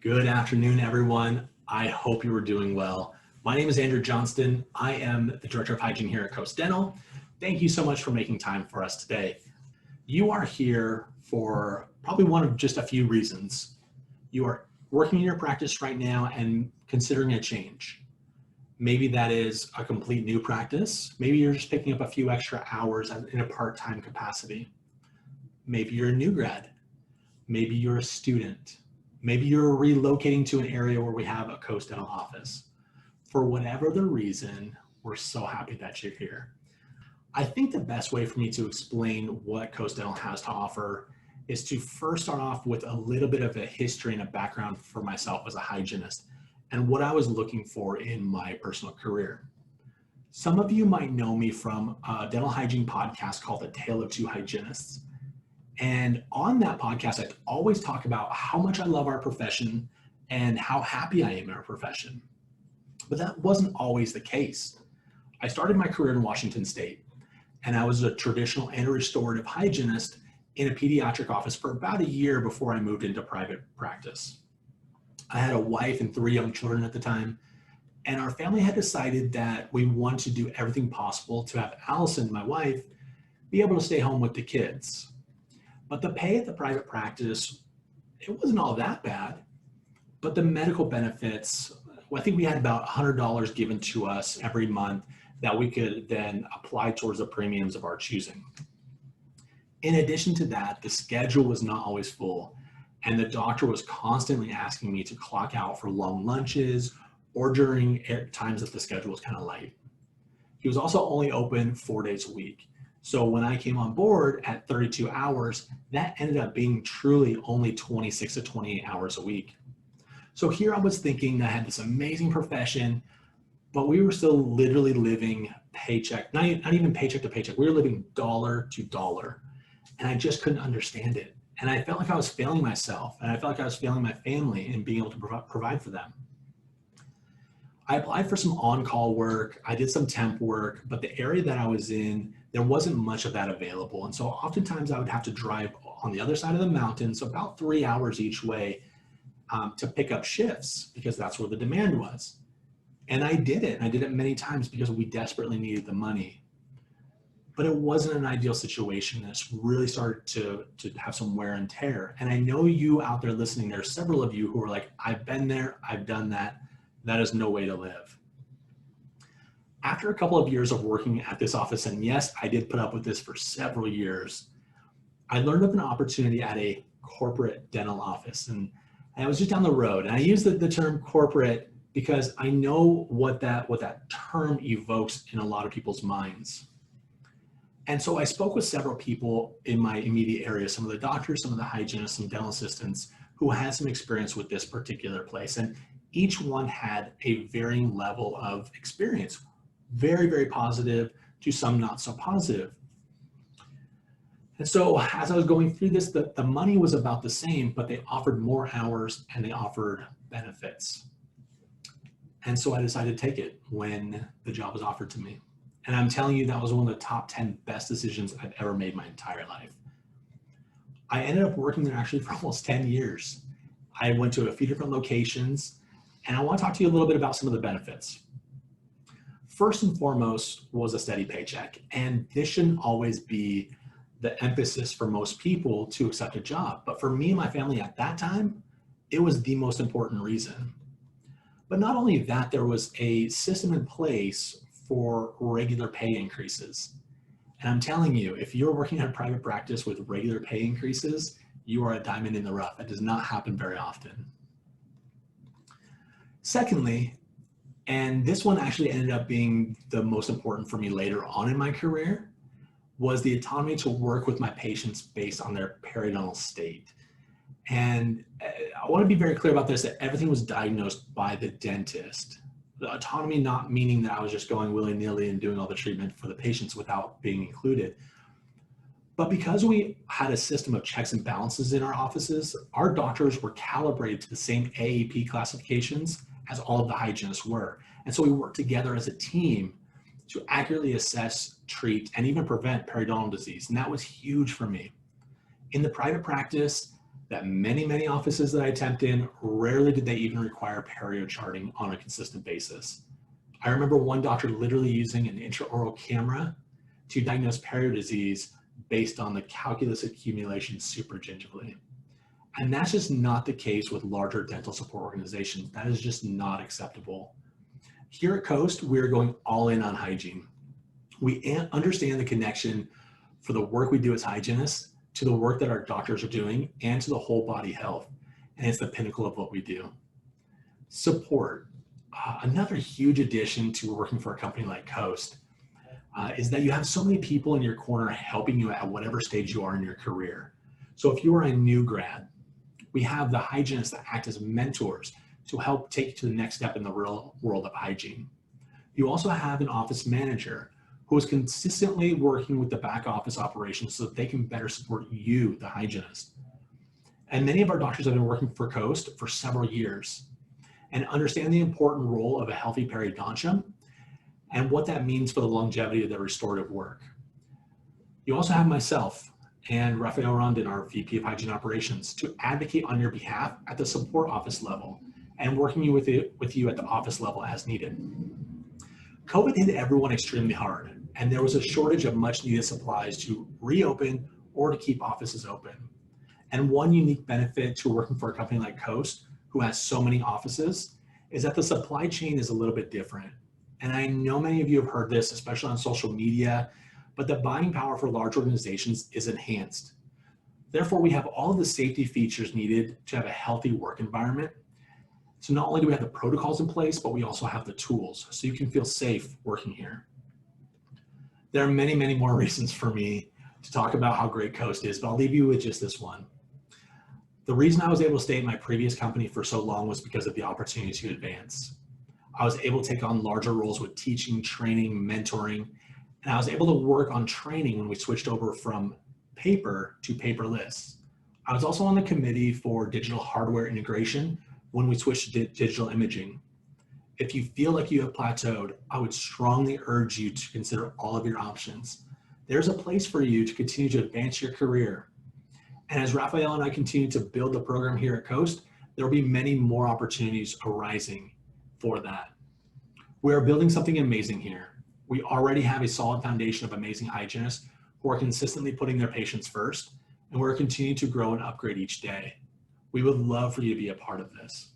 Good afternoon, everyone. I hope you are doing well. My name is Andrew Johnston. I am the Director of Hygiene here at Coast Dental. Thank you so much for making time for us today. You are here for probably one of just a few reasons. You are working in your practice right now and considering a change. Maybe that is a complete new practice. Maybe you're just picking up a few extra hours in a part-time capacity. Maybe you're a new grad. Maybe you're a student. Maybe you're relocating to an area where we have a Coast Dental office. For whatever the reason, we're so happy that you're here. I think the best way for me to explain what Coast Dental has to offer is to first start off with a little bit of a history and a background for myself as a hygienist and what I was looking for in my personal career. Some of you might know me from a dental hygiene podcast called The Tale of Two Hygienists. And on that podcast, I always talk about how much I love our profession and how happy I am in our profession. But that wasn't always the case. I started my career in Washington State, and I was a traditional and restorative hygienist in a pediatric office for about a year before I moved into private practice. I had a wife and 3 young children at the time, and our family had decided that we wanted to do everything possible to have Allison, my wife, be able to stay home with the kids. But the pay at the private practice, it wasn't all that bad, but the medical benefits, well, I think we had about $100 given to us every month that we could then apply towards the premiums of our choosing. In addition to that, the schedule was not always full, and the doctor was constantly asking me to clock out for long lunches or during times that the schedule was kind of light. He was also only open 4 days a week. So when I came on board at 32 hours, that ended up being truly only 26 to 28 hours a week. So here I was thinking I had this amazing profession, but we were still literally living paycheck, not even paycheck to paycheck. We were living dollar to dollar, and I just couldn't understand it. And I felt like I was failing myself, and I felt like I was failing my family in being able to provide for them. I applied for some on-call work. I did some temp work, but the area that I was in, there wasn't much of that available. And so oftentimes I would have to drive on the other side of the mountain, so about 3 hours each way to pick up shifts because that's where the demand was. And I did it. I did it many times because we desperately needed the money. But it wasn't an ideal situation. It's really started to have some wear and tear. And I know you out there listening, there are several of you who are like, I've been there, I've done that. That is no way to live. After a couple of years of working at this office, and yes, I did put up with this for several years, I learned of an opportunity at a corporate dental office. And I was just down the road. And I use the term corporate because I know what that term evokes in a lot of people's minds. And so I spoke with several people in my immediate area, some of the doctors, some of the hygienists, some dental assistants who had some experience with this particular place. And each one had a varying level of experience, very, very positive to some not so positive. And so as I was going through this, the money was about the same, but they offered more hours and they offered benefits. And so I decided to take it when the job was offered to me. And I'm telling you, that was one of the top 10 best decisions I've ever made my entire life. I ended up working there actually for almost 10 years. I went to a few different locations, and I want to talk to you a little bit about some of the benefits. First and foremost was a steady paycheck. And this shouldn't always be the emphasis for most people to accept a job. But for me and my family at that time, it was the most important reason. But not only that, there was a system in place for regular pay increases. And I'm telling you, if you're working at a private practice with regular pay increases, you are a diamond in the rough. It does not happen very often. Secondly, and this one actually ended up being the most important for me later on in my career, was the autonomy to work with my patients based on their periodontal state. And I want to be very clear about this, that everything was diagnosed by the dentist. The autonomy not meaning that I was just going willy-nilly and doing all the treatment for the patients without being included. But because we had a system of checks and balances in our offices, our doctors were calibrated to the same AAP classifications as all of the hygienists were. And so we worked together as a team to accurately assess, treat, and even prevent periodontal disease. And that was huge for me. In the private practice, that many offices that I temped in, rarely did they even require perio charting on a consistent basis. I remember one doctor literally using an intraoral camera to diagnose perio disease based on the calculus accumulation supragingival. And that's just not the case with larger dental support organizations. That is just not acceptable. Here at Coast, we're going all in on hygiene. We understand the connection for the work we do as hygienists to the work that our doctors are doing and to the whole body health. And it's the pinnacle of what we do. Support. Another huge addition to working for a company like Coast is that you have so many people in your corner helping you at whatever stage you are in your career. So if you are a new grad, we have the hygienists that act as mentors to help take you to the next step in the real world of hygiene. You also have an office manager who is consistently working with the back office operations so that they can better support you, the hygienist. And many of our doctors have been working for Coast for several years and understand the important role of a healthy periodontium and what that means for the longevity of their restorative work. You also have myself and Rafael Rondon, our VP of Hygiene Operations, to advocate on your behalf at the support office level and working with you at the office level as needed. COVID hit everyone extremely hard, and there was a shortage of much needed supplies to reopen or to keep offices open. And one unique benefit to working for a company like Coast, who has so many offices, is that the supply chain is a little bit different. And I know many of you have heard this, especially on social media, but the buying power for large organizations is enhanced. Therefore, we have all of the safety features needed to have a healthy work environment. So not only do we have the protocols in place, but we also have the tools so you can feel safe working here. There are many more reasons for me to talk about how great Coast is, but I'll leave you with just this one. The reason I was able to stay at my previous company for so long was because of the opportunity to advance. I was able to take on larger roles with teaching, training, mentoring, and I was able to work on training when we switched over from paper to paperless. I was also on the committee for digital hardware integration when we switched to digital imaging. If you feel like you have plateaued, I would strongly urge you to consider all of your options. There's a place for you to continue to advance your career. And as Rafael and I continue to build the program here at Coast, there will be many more opportunities arising for that. We are building something amazing here. We already have a solid foundation of amazing hygienists who are consistently putting their patients first, and we're continuing to grow and upgrade each day. We would love for you to be a part of this.